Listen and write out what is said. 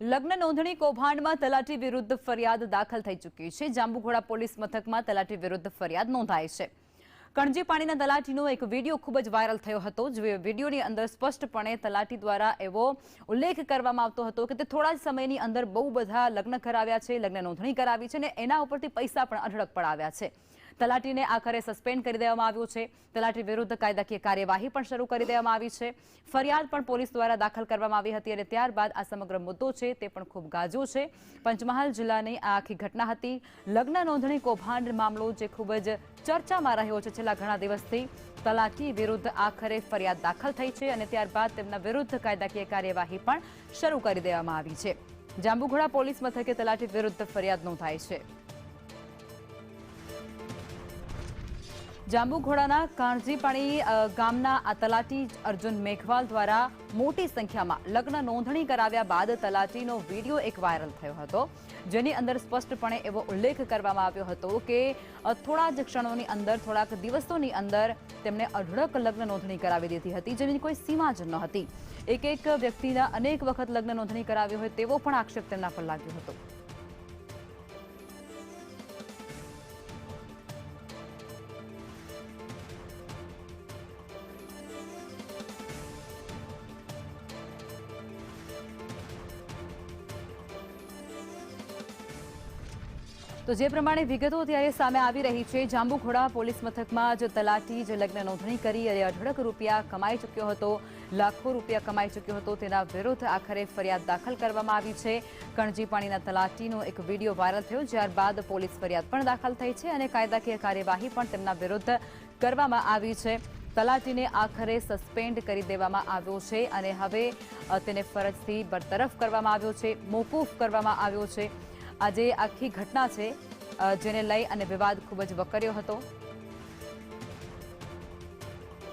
લગ્ન નોંધણી કૌભાંડમાં તલાટી વિરુદ્ધ ફરિયાદ દાખલ થઈ ચૂકી છે। જાંબુઘોડા પોલીસ મથકમાં તલાટી વિરુદ્ધ ફરિયાદ નોંધાઈ છે। કણજી પાણીના તલાટીનો એક વિડીયો ખૂબ જ વાયરલ થયો હતો। જે વિડીયોની અંદર સ્પષ્ટપણે તલાટી દ્વારા એવો ઉલ્લેખ કરવામાં આવતો હતો કે તે થોડા જ સમયની અંદર બહુ બધા લગ્ન કરાવ્યા છે, લગ્ન નોંધણી કરાવી છે અને એના ઉપરથી પૈસા પણ અઢળક પડાવ્યા છે। તલાટીને આખરે સસ્પેન્ડ કરી દેવામાં આવ્યો છે। તલાટી વિરુદ્ધ કાયદાકીય કાર્યવાહી પણ શરૂ કરી દેવામાં આવી છે। ફરિયાદ પણ પોલીસ દ્વારા દાખલ કરવામાં આવી હતી અને ત્યારબાદ આ સમગ્ર મુદ્દો છે તે પણ ખૂબ ગાજ્યો છે। પંચમહાલ જિલ્લાની આ આખી ઘટના હતી। લગ્ન નોંધણી કૌભાંડ મામલો જે ખૂબ જ ચર્ચામાં રહ્યો છે છેલ્લા ઘણા દિવસથી। તલાટી વિરુદ્ધ આખરે ફરિયાદ દાખલ થઈ છે અને ત્યારબાદ તેમના વિરુદ્ધ કાયદાકીય કાર્યવાહી પણ શરૂ કરી દેવામાં આવી છે। જાંબુઘોડા પોલીસ મથકે તલાટી વિરુદ્ધ ફરિયાદ નોંધાઈ છે। જાંબુઘોડાના કાણજીપાણી ગામના આ તલાટી અર્જુન મેઘવાલ દ્વારા મોટી સંખ્યામાં લગ્ન નોંધણી કરાવ્યા બાદ તલાટીનો વિડીયો એક વાયરલ થયો હતો, જેની અંદર સ્પષ્ટપણે એવો ઉલ્લેખ કરવામાં આવ્યો હતો કે થોડા જ ક્ષણોની અંદર, થોડાક દિવસોની અંદર તેમને અઢળક લગ્ન નોંધણી કરાવી દીધી હતી, જેની કોઈ સીમા જ ન હતી। એક વ્યક્તિના અનેક વખત લગ્ન નોંધણી કરાવી હોય તેવો પણ આક્ષેપ તેમના પર લાગ્યો હતો। તો જે પ્રમાણે વિગતો ત્યારે સામે આવી રહી છે, જાંબુઘોડા પોલીસ મથકમાં જ તલાટી જે લગ્ન નોંધણી કરી અને અઢળક રૂપિયા કમાઈ ચૂક્યો હતો, લાખો રૂપિયા કમાઈ ચૂક્યો હતો, તેના વિરુદ્ધ આખરે ફરિયાદ દાખલ કરવામાં આવી છે। કણજી પાણીના તલાટીનો એક વિડીયો વાયરલ થયો, ત્યારબાદ પોલીસ ફરિયાદ પણ દાખલ થઈ છે અને કાયદાકીય કાર્યવાહી પણ તેમના વિરુદ્ધ કરવામાં આવી છે। તલાટીને આખરે સસ્પેન્ડ કરી દેવામાં આવ્યો છે અને હવે તેને ફરજથી બરતરફ કરવામાં આવ્યો છે, મોકૂફ કરવામાં આવ્યો છે। આજે આખી ઘટના છે જેને લઈ અને વિવાદ ખૂબ જ વકર્યો હતો।